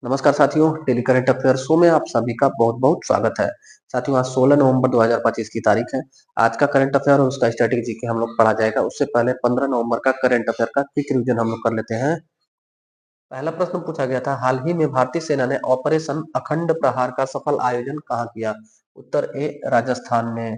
नमस्कार साथियों, daily current affair show में आप सभी का बहुत-बहुत स्वागत है। साथियों, आज 16 नवंबर 2025 की तारीख है। आज का करंट अफेयर और उसका स्टैटिक जीके हम लोग पढ़ा जाएगा। उससे पहले 15 नवंबर का करंट अफेयर का क्विक रिवीजन हम लोग कर लेते हैं। पहला प्रश्न पूछा गया था, हाल ही में भारतीय सेना ने ऑपरेशन अखंड प्रहार का सफल आयोजन कहाँ किया? उत्तर ए, राजस्थान में।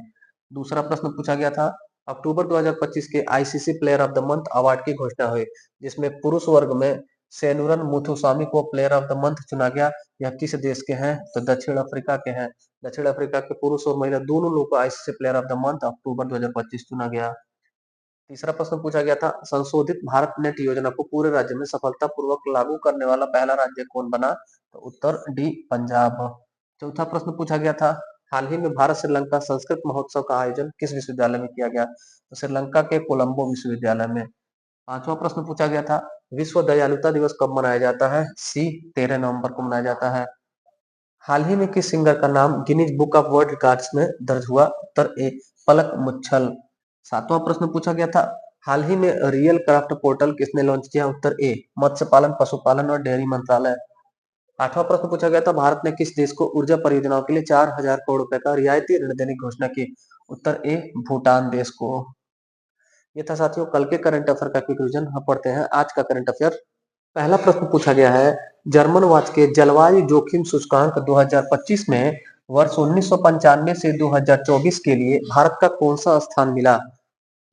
दूसरा प्रश्न पूछा गया था, अक्टूबर 2025 के ICC player of the month award की घोषणा हुई, जिसमें पुरुष वर्ग में सेनुरन मुथुसामी को प्लेयर ऑफ द मंथ चुना गया। यह किस देश के हैं? तो दक्षिण अफ्रीका के हैं। दक्षिण अफ्रीका के पुरुष और महिला दोनों लोगों को ICC player of the month October 2025 चुना गया। तीसरा प्रश्न पूछा गया था, संशोधित भारत नेट योजना को पूरे राज्य में सफलतापूर्वक लागू करने वाला पहला राज्य कौन बना? तो उत्तर डी, पंजाब। चौथा प्रश्न पूछा गया था, हाल ही में भारत श्रीलंका संस्कृत महोत्सव का आयोजन किस विश्वविद्यालय में किया गया? तो श्रीलंका के कोलंबो विश्वविद्यालय में। पांचवा प्रश्न पूछा गया था, विश्व दयालुता दिवस कब मनाया जाता है? सी, 13 नवंबर को मनाया जाता है। हाल ही में किस सिंगर का नाम Guinness book of world records में दर्ज हुआ? उत्तर ए, पलक मुच्छल। सातवां प्रश्न पूछा गया था, हाल ही में रियल क्राफ्ट पोर्टल किसने लॉन्च किया? उत्तर ए, मत्स्य पालन, पशुपालन और डेयरी मंत्रालय। आठवां प्रश्न पूछा गया था, भारत ने किस देश को ऊर्जा परियोजनाओं के लिए 4,000 करोड़ रुपए का रियायती ऋण देने की घोषणा की? उत्तर ए, भूटान देश को। ये था साथियों कल के करंट अफेयर का क्विक रिवीजन। हम पढ़ते हैं आज का करंट अफेयर। पहला प्रश्न पूछा गया है, जर्मन वाच के जलवायु जोखिम सूचकांक 2025 में वर्ष 1995 से 2024 के लिए भारत का कौन सा स्थान मिला?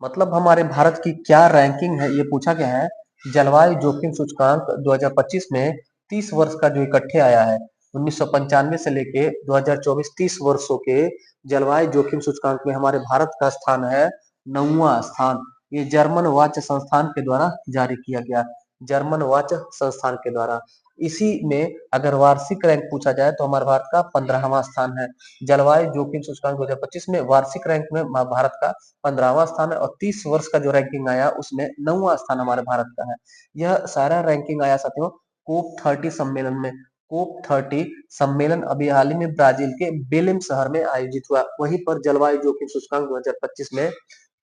मतलब हमारे भारत की क्या रैंकिंग है, ये पूछा गया है। जलवायु जोखिम सूचकांक 2025 में 30 वर्ष का जो इकट्ठे आया है, 1995 से लेके 2024 30 वर्षों के जलवायु जोखिम सूचकांक में हमारे भारत का स्थान है 9वां स्थान। ये जर्मन वाच संस्थान के द्वारा जारी किया गया। जर्मन वाच संस्थान के द्वारा। इसी में अगर वार्षिक रैंक पूछा जाए तो हमारे भारत का 15वां स्थान है। जलवायु जोखिम सूचकांक 2025 में वार्षिक रैंक में भारत का 15वां स्थान है और 30 वर्ष का जो रैंकिंग आया उसमें 9वां स्थान हमारे भारत का है। यह सारा रैंकिंग आया साथियों कोप 30 सम्मेलन में। कोप 30 सम्मेलन अभी हाल ही में ब्राजील के बेलेम शहर में आयोजित हुआ। वहीं पर जलवायु जोखिम सूचकांक 2025 में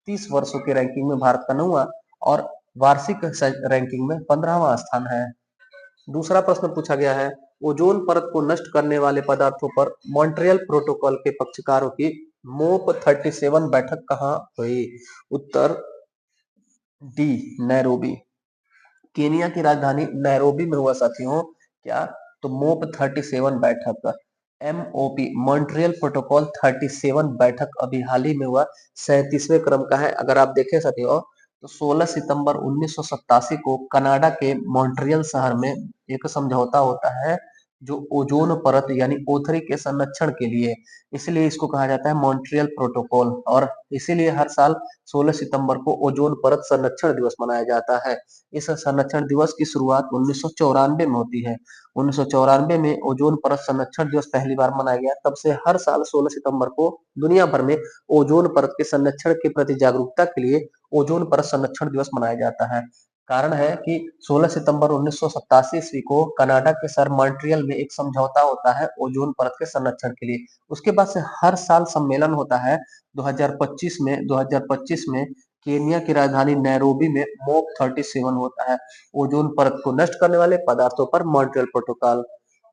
30 वर्षों की रैंकिंग में भारत का 9वां और वार्षिक रैंकिंग में 15वां स्थान है। दूसरा प्रश्न पूछा गया है, ओजोन परत को नष्ट करने वाले पदार्थों पर मॉन्ट्रियल प्रोटोकॉल के पक्षकारों की मोप 37 बैठक कहाँ हुई? उत्तर डी, नैरोबी। केनिया की राजधानी नैरोबी में हुआ साथियों। क्या? तो मोप 37 बैठक, MOP मॉन्ट्रियल प्रोटोकॉल 37 बैठक अभी हाल ही में हुआ, 37वें क्रम का है। अगर आप देखें साथियों तो 16 सितंबर 1987 को कनाडा के मॉन्ट्रियल शहर में एक समझौता होता है जो ओजोन परत यानी ओथरी के संरक्षण के लिए, इसलिए इसको कहा जाता है मॉन्ट्रियल प्रोटोकॉल। और इसीलिए हर साल 16 सितंबर को ओजोन परत संरक्षण दिवस मनाया जाता है। इस संरक्षण दिवस की शुरुआत 1994 में होती है। 1994 में ओजोन परत संरक्षण दिवस पहली बार मनाया गया। तब से हर साल 16 सितंबर को दुनिया भर में ओजोन परत के संरक्षण के प्रति जागरूकता के लिए ओजोन परत संरक्षण दिवस मनाया जाता है। कारण है कि 16 सितंबर 1987 ईस्वी को कनाडा के शहर मॉन्ट्रियल में एक समझौता होता है ओजोन परत के संरक्षण के लिए। उसके बाद से हर साल सम्मेलन होता है। 2025 में केनिया की राजधानी नैरोबी में मोप 37 होता है। ओजोन परत को नष्ट करने वाले पदार्थों पर मॉन्ट्रियल प्रोटोकॉल।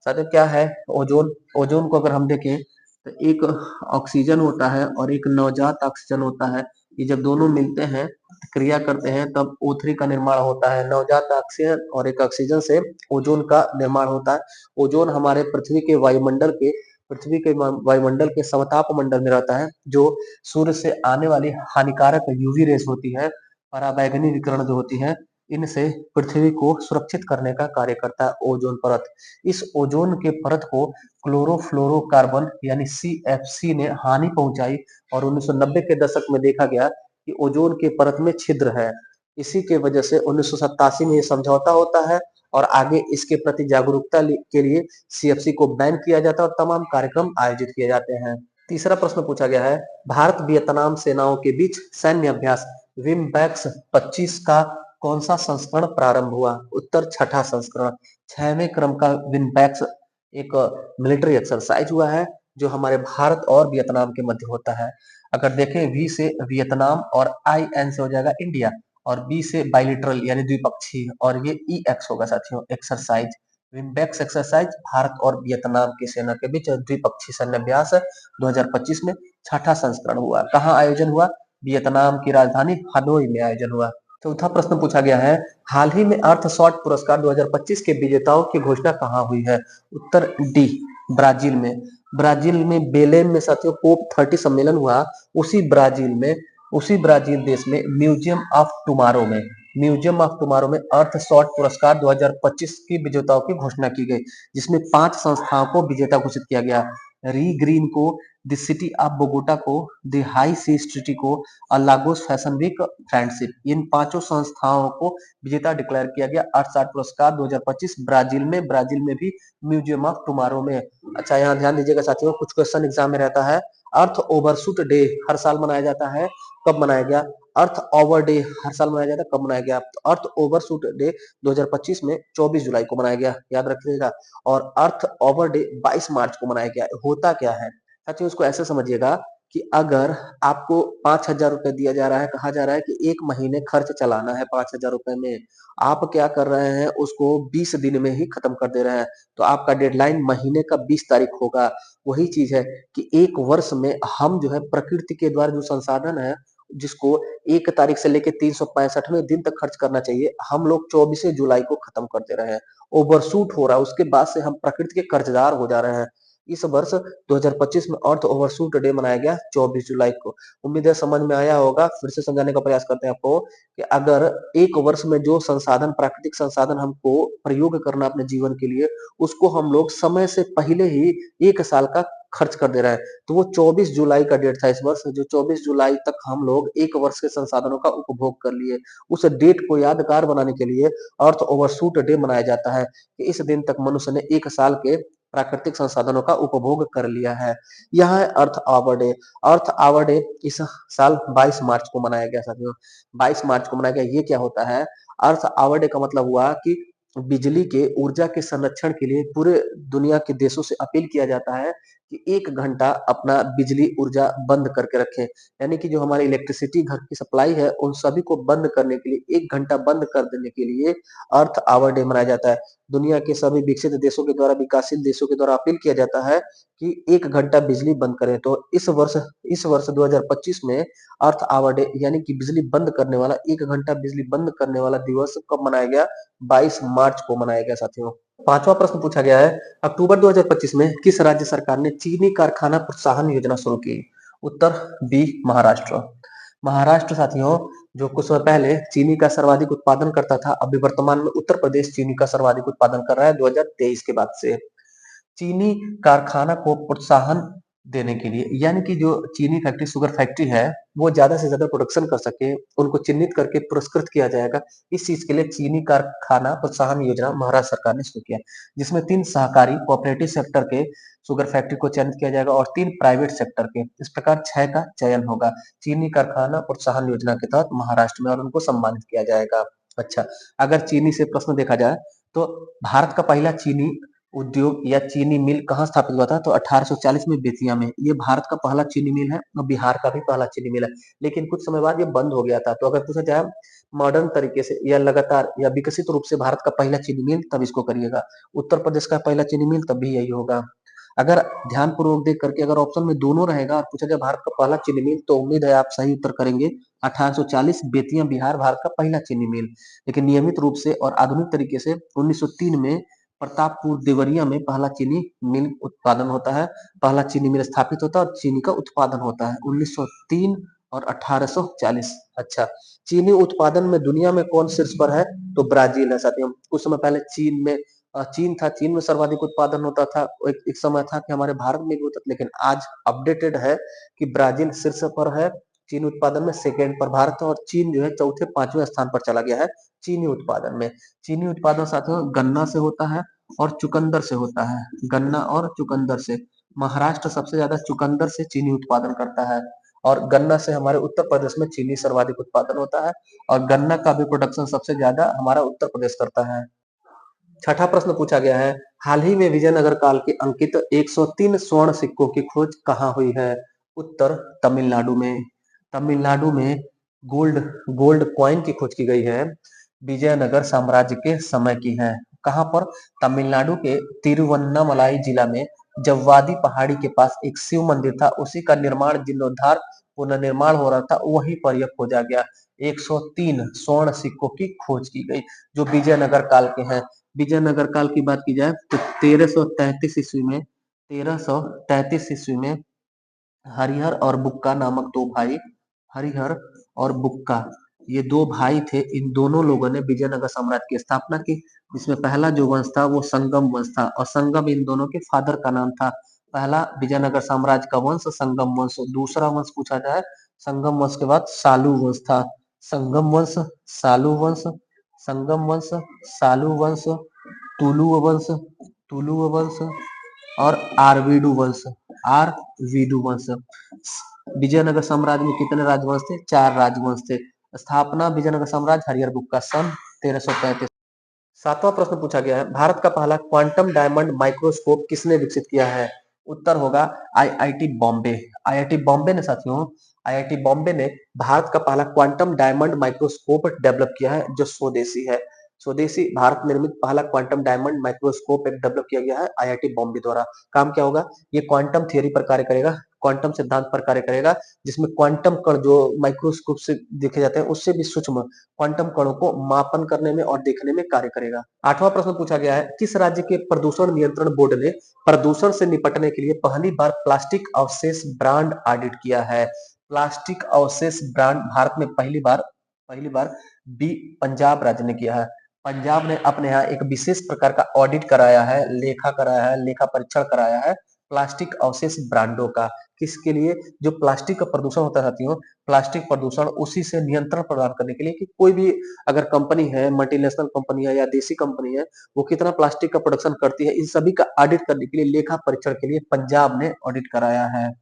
साथियों क्या है ओजोन? ओजोन को अगर हम देखें तो एक ऑक्सीजन होता है और एक नवजात ऑक्सीजन होता है। ये जब दोनों मिलते हैं, क्रिया करते हैं, तब O3 का निर्माण होता है। नवजात ऑक्सीजन और एक ऑक्सीजन से ओजोन का निर्माण होता है। ओजोन हमारे पृथ्वी के वायुमंडल के समताप मंडल में रहता है, जो सूर्य से आने वाली हानिकारक यूवी रेस होती है, पराबैंगनी विकिरण जो होती है, इनसे पृथ्वी को सुरक्षित करने का कार्य करता है ओजोन परत। इस ओजोन के परत को क्लोरोफ्लोरोकार्बन यानी CFC ने हानि पहुंचाई और 1990 के दशक में देखा गया कि ओजोन के परत में छिद्र है। इसी के वजह से 1987 में ये समझौता होता है और आगे इसके प्रति जागरूकता के लिए CFC को बैन किया जाता है और तमाम कार्यक्रम आयोजित किए जाते हैं। तीसरा प्रश्न पूछा गया है, भारत वियतनाम सेनाओं के बीच सैन्य अभ्यास विमबैक्स 25 का कौन सा संस्करण प्रारंभ हुआ? उत्तर छठा संस्करण। 6वें क्रम का विमबैक्स एक मिलिट्री एक्सरसाइज हुआ है जो हमारे भारत और वियतनाम के मध्य होता है। अगर देखें वी से वियतनाम और IN से हो जाएगा इंडिया और बी से बाइलिटरल यानी द्विपक्षीय और ये EX होगा साथियों, एक्सरसाइज। विम्बेक्स एक्सरसाइज भारत और वियतनाम की सेना के बीच द्विपक्षीय सैन्य अभ्यास 2025 में छठा संस्करण हुआ। कहाँ आयोजन हुआ? वियतनाम की राजधानी हनोई में आयोजन हुआ। चौथा प्रश्न पूछा गया है, हाल ही में अर्थ शॉट पुरस्कार 2025 के विजेताओं की घोषणा कहाँ हुई है? उत्तर डी, ब्राजील में। ब्राजील में बेलेम में साथियों कोप 30 सम्मेलन हुआ। उसी ब्राजील देश में म्यूजियम ऑफ टुमारो में अर्थ शॉट पुरस्कार 2025 की विजेताओं की घोषणा की गई, जिसमें 5 संस्थाओं को विजेता घोषित किया गया। री ग्रीन को, द सिटी ऑफ बोगोटा को, द हाई सीस ट्रीटी को और लागोस फैशन वीक फ्रेंडशिप, इन पांचों संस्थाओं को विजेता डिक्लेयर किया गया अर्थ शॉट पुरस्कार 2025 ब्राजील में भी म्यूजियम ऑफ टुमारो में। अच्छा, यहाँ ध्यान दीजिएगा साथियों, कुछ क्वेश्चन एग्जाम में रहता है। अर्थ ओवरशूट डे हर साल मनाया जाता है, कब मनाया गया? अर्थ ओवर डे हर साल मनाया जाता है, कब मनाया गया? तो अर्थ ओवरशूट डे 2025 में 24 जुलाई को मनाया गया, याद रखिएगा। और अर्थ ओवर डे 22 मार्च को मनाया गया। होता क्या है साथियों, इसको ऐसे समझिएगा कि अगर आपको 5,000 रुपए दिया जा रहा है, कहा जा रहा है कि एक महीने खर्च चलाना है 5,000 रुपए में, आप क्या कर रहे हैं, उसको 20 दिन में ही खत्म कर दे रहे हैं, तो आपका डेडलाइन महीने का 20 तारीख होगा। वही चीज है कि एक वर्ष में हम जो है प्रकृति के द्वारा जो संसाधन है, जिसको 1 तारीख से लेके 365वें दिन तक खर्च करना चाहिए, हम लोग 24 जुलाई को खत्म कर दे रहे हैं। ओवरशूट हो रहा है, उसके बाद से हम प्रकृति के कर्जदार हो जा रहे हैं। इस वर्ष 2025 में अर्थ ओवरशूट डे मनाया गया 24 जुलाई को। उम्मीद है समझ में आया होगा। फिर से समझाने का प्रयास करते हैं आपको कि अगर एक वर्ष में जो संसाधन, प्राकृतिक संसाधन हमको प्रयोग करना अपने जीवन के लिए, उसको हम लोग समय से पहले ही 1 साल का खर्च कर दे रहा है, तो वो 24 जुलाई का डेट था इस वर्ष, जो 24 जुलाई तक हम लोग एक वर्ष के संसाधनों का उपभोग कर लिए। उस डेट को यादगार बनाने के लिए अर्थ ओवरशूट डे मनाया जाता है कि इस दिन तक मनुष्य ने 1 साल के प्राकृतिक संसाधनों का उपभोग कर लिया है। यह है earth hour day. Earth hour day इस साल 22 मार्च को मनाया गया साथियों, 22 मार्च को मनाया गया। ये क्या होता है? अर्थ आवर डे का मतलब हुआ कि बिजली के ऊर्जा के संरक्षण के लिए पूरे दुनिया के देशों से अपील किया जाता है कि 1 घंटा अपना बिजली ऊर्जा बंद करके रखें। यानी कि जो हमारी इलेक्ट्रिसिटी घर की सप्लाई है, उन सभी को बंद करने के लिए, 1 घंटा बंद कर देने के लिए अर्थ आवर डे मनाया जाता है। दुनिया के सभी विकसित देशों के द्वारा, विकासशील देशों के द्वारा अपील किया जाता है कि 1 घंटा बिजली बंद करें। तो इस वर्ष 2025 में अर्थ आवर डे यानी कि बिजली बंद करने वाला, 1 घंटा बिजली बंद करने वाला दिवस कब मनाया गया? 22 मार्च को मनाया गया साथियों। पांचवा प्रश्न पूछा गया है, अक्टूबर 2025 में किस राज्य सरकार ने चीनी कारखाना प्रोत्साहन योजना शुरू की? उत्तर बी, महाराष्ट्र। महाराष्ट्र साथियों, जो कुछ समय पहले चीनी का सर्वाधिक उत्पादन करता था, अभी वर्तमान में उत्तर प्रदेश चीनी का सर्वाधिक उत्पादन कर रहा है 2023 के बाद से। चीनी कारखाना को प्रोत्साहन देने के लिए, यानी कि जो चीनी फैक्ट्री, शुगर फैक्ट्री है, वो ज्यादा से ज्यादा प्रोडक्शन कर सके, उनको चिन्हित करके पुरस्कृत किया जाएगा। इस चीज के लिए चीनी कारखाना प्रोत्साहन योजना महाराष्ट्र सरकार ने शुरू किया, जिसमें 3 सहकारी कोऑपरेटिव सेक्टर के शुगर फैक्ट्री को चयनित किया जाएगा और 3 प्राइवेट सेक्टर के। इस प्रकार 6 का चयन होगा चीनी कारखाना प्रोत्साहन योजना के तहत महाराष्ट्र में, और उनको सम्मानित किया जाएगा। अच्छा, अगर चीनी से प्रश्न देखा जाए तो भारत का पहला चीनी उद्योग या चीनी मिल कहाँ स्थापित हुआ था? तो 1840 में बेतिया में। ये भारत का पहला चीनी मिल है और बिहार का भी पहला चीनी मिल है, लेकिन कुछ समय बाद ये बंद हो गया था। तो अगर पूछा जाए मॉडर्न तरीके से या लगातार या विकसित रूप से भारत का पहला चीनी मिल, तब इसको करिएगा। उत्तर प्रदेश का पहला चीनी मिल, तब भी यही होगा। अगर ध्यान पूर्वक देख करके अगर ऑप्शन में दोनों रहेगा और पूछा जाए भारत का पहला चीनी मिल, तो उम्मीद है आप सही उत्तर करेंगे। 1840 बेतिया बिहार भारत का पहला चीनी मिल। लेकिन नियमित रूप से और आधुनिक तरीके से 1903 में प्रतापपुर देवरिया में पहला चीनी मिल उत्पादन होता है, पहला चीनी मिल स्थापित होता है और चीनी का उत्पादन होता है 1903 और 1840। अच्छा, चीनी उत्पादन में दुनिया में कौन शीर्ष पर है? तो ब्राजील है साथियों। कुछ समय पहले चीन में सर्वाधिक उत्पादन होता था। एक समय था कि हमारे भारत में भी होता था, लेकिन आज अपडेटेड है कि ब्राजील शीर्ष पर है चीन उत्पादन में, सेकेंड पर भारत है, और चीन जो है चौथे 5वें स्थान पर चला गया है चीनी उत्पादन में। चीनी उत्पादन साथियों गन्ना से होता है और चुकंदर से होता है, गन्ना और चुकंदर से। महाराष्ट्र सबसे ज्यादा चुकंदर से चीनी उत्पादन करता है, और गन्ना से हमारे उत्तर प्रदेश में चीनी सर्वाधिक उत्पादन होता है, और गन्ना का भी प्रोडक्शन सबसे ज्यादा हमारा उत्तर प्रदेश करता है। छठा प्रश्न पूछा गया है, हाल ही में विजयनगर काल के अंकित 103 स्वर्ण सिक्कों की खोज कहाँ हुई है? उत्तर तमिलनाडु में। तमिलनाडु में गोल्ड गोल्ड कॉइन की खोज की गई है, विजयनगर साम्राज्य के समय की है। कहाँ पर? तमिलनाडु के तिरुवन्नामलाई जिला में जव्वादी पहाड़ी के पास एक शिव मंदिर था, उसी का निर्माण जीर्णोद्धार पुनर्निर्माण हो रहा था, वहीं पर यह खोजा गया। 103 स्वर्ण सिक्कों की खोज की गई जो विजयनगर काल के हैं। विजयनगर काल की बात की जाए तो 1333 ईस्वी में हरिहर और बुक्का नामक दो भाई, हरिहर और बुक्का, ये दो भाई थे। इन दोनों लोगों ने विजयनगर साम्राज्य की स्थापना की, जिसमें पहला जो वंश था वो संगम वंश था, और संगम इन दोनों के फादर का नाम था। पहला विजयनगर साम्राज्य का वंश संगम वंश। दूसरा वंश पूछा जाए, संगम वंश के बाद सालू वंश था। संगम वंश, सालू वंश, संगम वंश, सालू वंश, तुलु वंश, तुलु वंश और आरवीडू वंश, आरवीडू वंश। विजयनगर साम्राज्य में कितने राजवंश थे? 4 राजवंश थे। स्थापना विजयनगर साम्राज्य हरिहर बुक्का सन 1335। सातवां प्रश्न पूछा गया है, भारत का पहला क्वांटम डायमंड माइक्रोस्कोप किसने विकसित किया है? उत्तर होगा आईआईटी बॉम्बे। आईआईटी बॉम्बे ने साथियों, आईआईटी बॉम्बे ने भारत का पहला क्वांटम डायमंड माइक्रोस्कोप डेवलप किया है, जो स्वदेशी है। स्वदेशी भारत निर्मित पहला क्वांटम डायमंड माइक्रोस्कोप एक डेवलप किया गया है आईआईटी बॉम्बे द्वारा। काम क्या होगा? ये क्वांटम थ्योरी पर कार्य करेगा, क्वांटम सिद्धांत पर कार्य करेगा, जिसमें क्वांटम कण जो माइक्रोस्कोप से देखे जाते हैं उससे भी सूक्ष्म क्वांटम कणों को मापन करने में और देखने में कार्य करेगा। आठवां प्रश्न पूछा गया है, किस राज्य के प्रदूषण नियंत्रण बोर्ड ने प्रदूषण से निपटने के लिए पहली बार प्लास्टिक अवशेष ब्रांड ऑडिट किया है? प्लास्टिक अवशेष ब्रांड भारत में पहली बार बी पंजाब राज्य ने किया है। पंजाब ने अपने यहाँ एक विशेष प्रकार का ऑडिट कराया है, लेखा परीक्षण कराया है प्लास्टिक अवशेष ब्रांडों का। किसके लिए? जो प्लास्टिक का प्रदूषण होता है साथियों, प्लास्टिक प्रदूषण, उसी से नियंत्रण प्रदान करने के लिए कि कोई भी अगर कंपनी है, मल्टीनेशनल कंपनी है या देसी कंपनी है, वो कितना प्लास्टिक का प्रोडक्शन करती है, इन सभी का ऑडिट करने के लिए, लेखा परीक्षण के लिए पंजाब ने ऑडिट कराया है।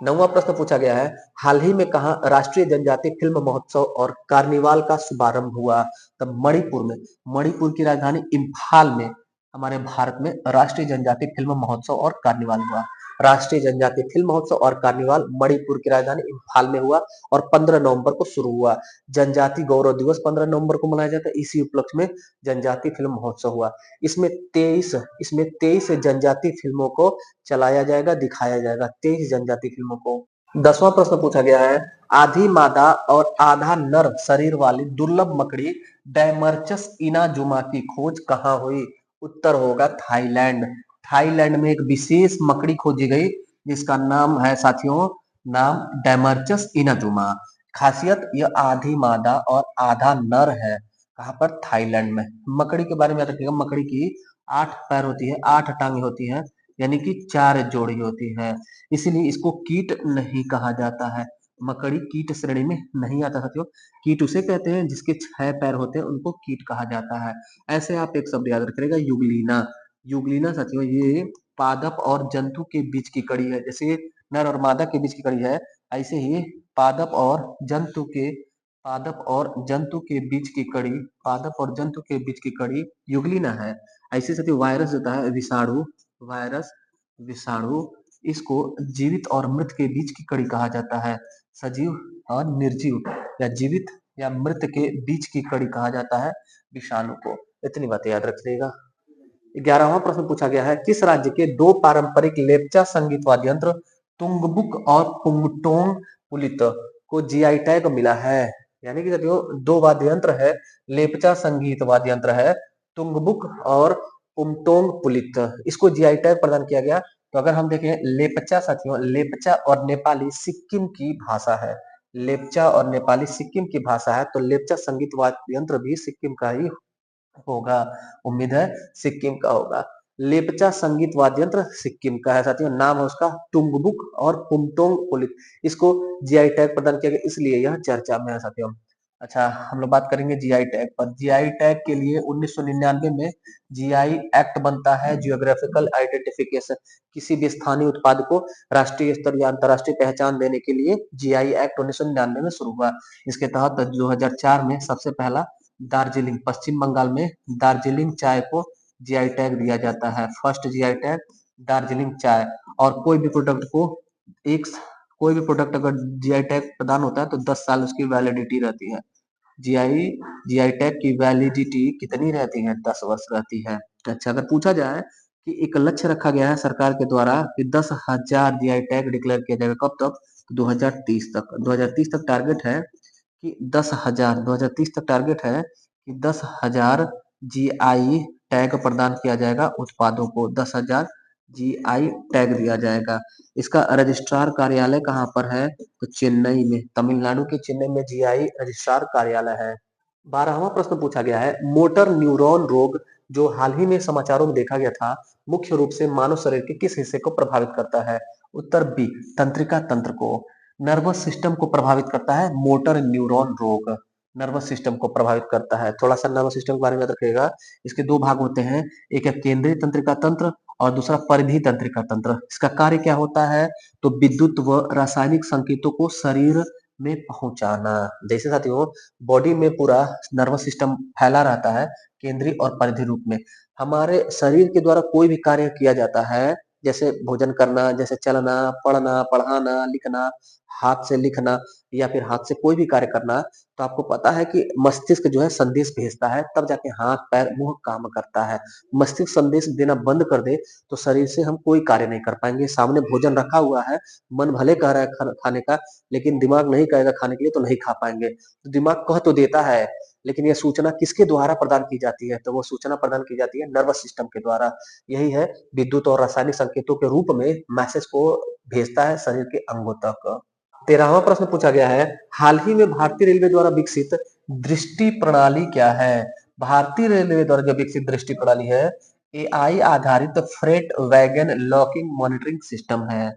नौवां प्रश्न पूछा गया है, हाल ही में कहा राष्ट्रीय जनजातीय फिल्म महोत्सव और कार्निवाल का शुभारंभ हुआ? तब मणिपुर में, मणिपुर की राजधानी इम्फाल में हमारे भारत में राष्ट्रीय जनजातीय फिल्म महोत्सव और कार्निवाल हुआ। राष्ट्रीय जनजातीय फिल्म महोत्सव और कार्निवाल मणिपुर की राजधानी इम्फाल में हुआ और 15 नवंबर को शुरू हुआ। जनजाति गौरव दिवस 15 नवंबर को मनाया जाता है, इसी उपलक्ष्य में जनजातीय फिल्म महोत्सव हुआ। इसमें 23 जनजातीय फिल्मों को चलाया जाएगा, दिखाया जाएगा, 23 जनजाति फिल्मों को। 10वां प्रश्न पूछा गया है, आधी मादा और आधा नर शरीर वाली दुर्लभ मकड़ी डायमर्चस इनाजुमा की खोज कहाँ हुई? उत्तर होगा थाईलैंड। थाईलैंड में एक विशेष मकड़ी खोजी गई जिसका नाम है साथियों, नाम डायमर्चस इनाजुमा। खासियत यह आधी मादा और आधा नर है। कहाँ पर? थाईलैंड में। मकड़ी के बारे में याद रखिएगा, मकड़ी की 8 पैर होती है, 8 टांगे होती है, यानी कि 4 जोड़ी होती है, इसीलिए इसको कीट नहीं कहा जाता है। मकड़ी कीट श्रेणी में नहीं आता साथियों। कीट उसे कहते हैं जिसके 6 पैर होते हैं, उनको कीट कहा जाता है। ऐसे आप एक शब्द याद रखिएगा, युगलीना। युगलीना साथियों ये पादप और जंतु के बीच की कड़ी है। जैसे नर और मादा के बीच की कड़ी है, ऐसे ही पादप और जंतु के पादप और जंतु के बीच की कड़ी पादप और जंतु के बीच की कड़ी युगलीना है। ऐसे साथियों वायरस होता है विषाणु, वायरस, विषाणु, इसको जीवित और मृत के बीच की कड़ी कहा जाता है। सजीव और निर्जीव या जीवित या मृत के बीच की कड़ी कहा जाता है विषाणु को। इतनी बातें याद रखिएगा। 11वां प्रश्न पूछा गया है, किस राज्य के दो पारंपरिक लेप्चा संगीत वाद्य यंत्र तुंगबुक और पुंगटोंग पुलित को जीआई टैग मिला है? यानी कि साथियों दो वाद्य यंत्र है, लेप्चा संगीत वाद्य यंत्र है तुंगबुक और पुंगटोंग पुलित, इसको जीआई टैग प्रदान किया गया। तो अगर हम देखें लेप्चा साथियों, लेप्चा और नेपाली सिक्किम की भाषा है, लेप्चा और नेपाली सिक्किम की भाषा है, तो लेप्चा संगीत वाद्य यंत्र भी सिक्किम का ही होगा। उम्मीद है सिक्किम का होगा। लेप्चा संगीत वाद्य यंत्र सिक्किम का है साथियों, नाम है उसका टुंगबुक और पुंगटोंग पुलित। इसको जीआई टैग प्रदान किया गया, इसलिए यह चर्चा में है साथियों। अच्छा, हम लोग बात करेंगे जीआई टैग पर। जीआई टैग के लिए 1999 में जीआई एक्ट बनता है, जियोग्राफिकल आइडेंटिफिकेशन। किसी भी स्थानीय उत्पाद को राष्ट्रीय स्तर या अंतर्राष्ट्रीय पहचान देने के लिए जीआई एक्ट 1999 में शुरू हुआ। इसके तहत 2004 में सबसे पहला दार्जिलिंग, पश्चिम बंगाल में दार्जिलिंग चाय को जीआई टैग दिया जाता है। फर्स्ट जीआई टैग दार्जिलिंग चाय। और एक कोई भी प्रोडक्ट अगर जीआई टैग प्रदान होता है तो 10 साल उसकी वैलिडिटी रहती है। जीआई जीआई टैग की वैलिडिटी कितनी रहती है? 10 वर्ष रहती है। अच्छा, अगर पूछा जाए कि एक लक्ष्य रखा गया है सरकार के द्वारा कि 10,000 जीआई टैग डिक्लेयर किया जाएगा, कब तक? 2030 तक। 2030 तक टारगेट है कि 10,000, 2030 तक टारगेट है कि 10,000 जीआई टैग प्रदान किया जाएगा उत्पादों को। 10,000 जीआई टैग दिया जाएगा। इसका रजिस्ट्रार कार्यालय कहाँ पर है? तो चेन्नई में, तमिलनाडु के चेन्नई में जीआई रजिस्ट्रार कार्यालय है। 12वां प्रश्न पूछा गया है, मोटर न्यूरॉन रोग जो हाल ही में समाचारों में देखा गया था, मुख्य रूप से मानव शरीर के किस हिस्से को प्रभावित करता है? उत्तर बी, तंत्रिका तंत्र को। नर्वस सिस्टम को प्रभावित करता है मोटर न्यूरॉन रोग। नर्वस सिस्टम को प्रभावित करता है। थोड़ा सा नर्वस सिस्टम के बारे में याद रखिएगा। इसके दो भाग होते हैं, एक है केंद्रीय तंत्रिका तंत्र और दूसरा परिधि तंत्रिका तंत्र। इसका कार्य क्या होता है? तो विद्युत व रासायनिक संकेतों को शरीर में पहुंचाना। जैसे साथियों, बॉडी में पूरा नर्वस सिस्टम फैला रहता है केंद्रीय और परिधि रूप में। हमारे शरीर के द्वारा कोई भी कार्य किया जाता है, जैसे भोजन करना, जैसे चलना, पढ़ना, पढ़ाना, लिखना, हाथ से लिखना या फिर हाथ से कोई भी कार्य करना, तो आपको पता है कि मस्तिष्क जो है संदेश भेजता है, तब जाके हाथ पैर मुंह काम करता है। मस्तिष्क संदेश देना बंद कर दे तो शरीर से हम कोई कार्य नहीं कर पाएंगे। सामने भोजन रखा हुआ है, मन भले कह रहा है खाने का, लेकिन दिमाग नहीं कहेगा खाने के लिए, तो नहीं खा पाएंगे। तो दिमाग कह तो देता है, लेकिन यह सूचना किसके द्वारा प्रदान की जाती है? तो वो सूचना प्रदान की जाती है नर्वस सिस्टम के द्वारा। यही है, विद्युत और रासायनिक संकेतों के रूप में मैसेज को भेजता है शरीर के अंगों तक। 13वां प्रश्न पूछा गया है, हाल ही में भारतीय रेलवे द्वारा विकसित दृष्टि प्रणाली क्या है? भारतीय रेलवे द्वारा जो विकसित दृष्टि प्रणाली है, एआई आधारित freight wagon locking monitoring system है।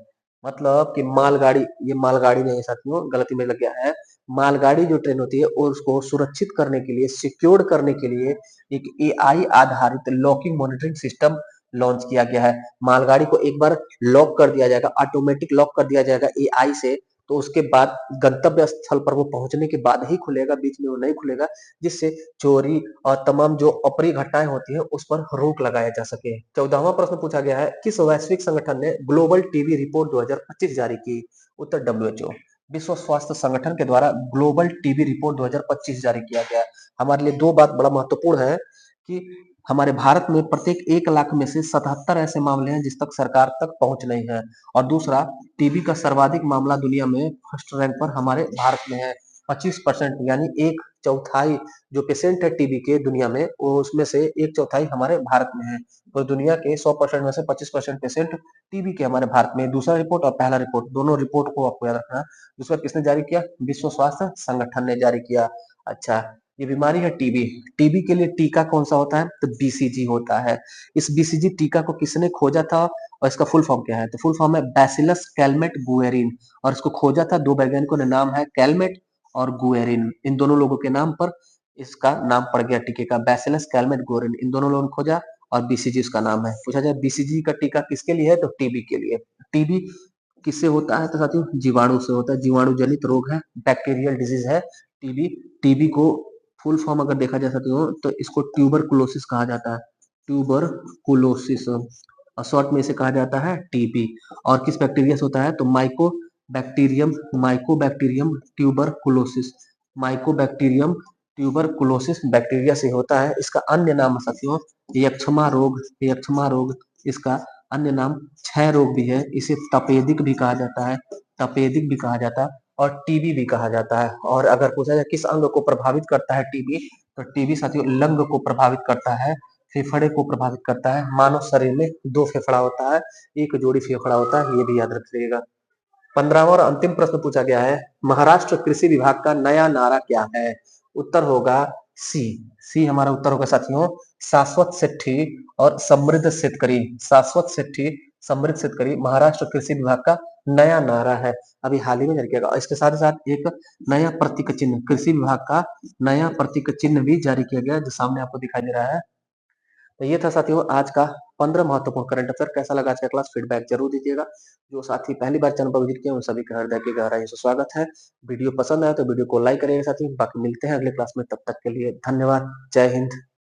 मतलब कि मालगाड़ी, ये मालगाड़ी नहीं है साथियों, गलती में लग गया है। मालगाड़ी जो ट्रेन होती है और उसको सुरक्षित करने के लिए, सिक्योर करने के लिए एक एआई आधारित लॉकिंग मॉनिटरिंग सिस्टम लॉन्च किया गया है। मालगाड़ी को एक बार लॉक कर दिया जाएगा, ऑटोमेटिक लॉक कर दिया जाएगा एआई से, तो उसके बाद गंतव्य स्थल पर वो पहुंचने के बाद ही खुलेगा, बीच में वो नहीं खुलेगा, जिससे चोरी और तमाम जो अप्रिय घटनाएं होती है उस पर रोक लगाया जा सके। 14वां प्रश्न पूछा गया है, किस वैश्विक संगठन ने ग्लोबल टीबी रिपोर्ट 2025 जारी की? उत्तर डब्ल्यूएचओ, विश्व स्वास्थ्य संगठन के द्वारा ग्लोबल टीबी रिपोर्ट 2025 जारी किया गया। हमारे लिए दो बात बड़ा महत्वपूर्ण है कि हमारे भारत में प्रत्येक 1 लाख में से 77 ऐसे मामले हैं जिस तक सरकार तक पहुंच नहीं है, और दूसरा, टीबी का सर्वाधिक मामला दुनिया में फर्स्ट रैंक पर हमारे भारत में है। 25% यानी एक चौथाई जो पेशेंट है टीबी के दुनिया में, वो उसमें से एक चौथाई हमारे भारत में है। तो दुनिया के 100% में से 25% पेशेंट टीबी के हमारे भारत में। दूसरा रिपोर्ट और पहला रिपोर्ट, दोनों रिपोर्ट को आपको याद रखना। दूसरा किसने जारी किया? विश्व स्वास्थ्य संगठन ने जारी किया। अच्छा, ये बीमारी है टीबी। टीबी के लिए टीका कौन सा होता है? तो बीसीजी होता है। इस बीसीजी टीका को किसने खोजा था और इसका फुल फॉर्म क्या है? तो फुल फॉर्म है बैसिलस कैलमेट गुएरिन, और इसको खोजा था दो वैज्ञानिकों ने, नाम है कैलमेट और गुएरिन। इन दोनों लोगों के नाम पर इसका नाम पड़ गया टीके का, बैसिलस कैलमेट गुएरिन। इन दोनों लोगों ने खोजा और बीसीजी उसका नाम है। पूछा जाए बीसीजी का टीका किसके लिए है? तो टीबी के लिए। टीबी किससे होता है? तो साथियों जीवाणु से होता है, जीवाणु जनित रोग है, बैक्टीरियल डिजीज है टीबी। टीबी को फुल फॉर्म अगर देखा जा सकते हो तो इसको ट्यूबरकुलोसिस कहा जाता है, ट्यूबरकुलोसिस, और शॉर्ट में इसे कहा जाता है टीबी। और किस बैक्टीरिया से होता है? तो Mycobacterium, Mycobacterium tuberculosis, Mycobacterium tuberculosis bacteria से होता है। इसका अन्य नाम है साथियों यक्षमा रोग, यक्षमा रोग इसका अन्य नाम। क्षय रोग भी है, इसे तपेदिक भी कहा जाता है, तपेदिक भी कहा जाता है, और टीबी भी कहा जाता है। और अगर पूछा जाए किस अंग को प्रभावित करता है टीबी, तो टीबी साथियों लंग को प्रभावित करता है, फेफड़े को प्रभावित करता है। मानव शरीर में दो फेफड़ा होता है, एक जोड़ी फेफड़ा होता है, ये भी याद रखिएगा। 15वां और अंतिम प्रश्न पूछा गया है, महाराष्ट्र कृषि विभाग का नया नारा क्या है? उत्तर होगा सी। सी हमारा उत्तर होगा साथियों शाश्वत सेठी और समृद्ध शेतकरी। शाश्वत सेठी, समृद्ध शेतकरी महाराष्ट्र कृषि विभाग का नया नारा है, अभी हाल ही में जारी किया गया। इसके साथ ही साथ एक नया प्रतीक चिन्ह, कृषि विभाग का नया प्रतीक चिन्ह भी जारी किया गया, जो सामने आपको दिखाई दे रहा है। तो ये था साथियों आज का 15 महत्वपूर्ण करंट अफेयर। कैसा लगा आज का क्लास? फीडबैक जरूर दीजिएगा। जो साथी पहली बार चैनल पर विजिट किए उन सभी का हृदय की गहराई से स्वागत है। वीडियो पसंद आया तो वीडियो को लाइक करिएगा साथी। बाकी मिलते हैं अगले क्लास में, तब तक के लिए धन्यवाद। जय हिंद।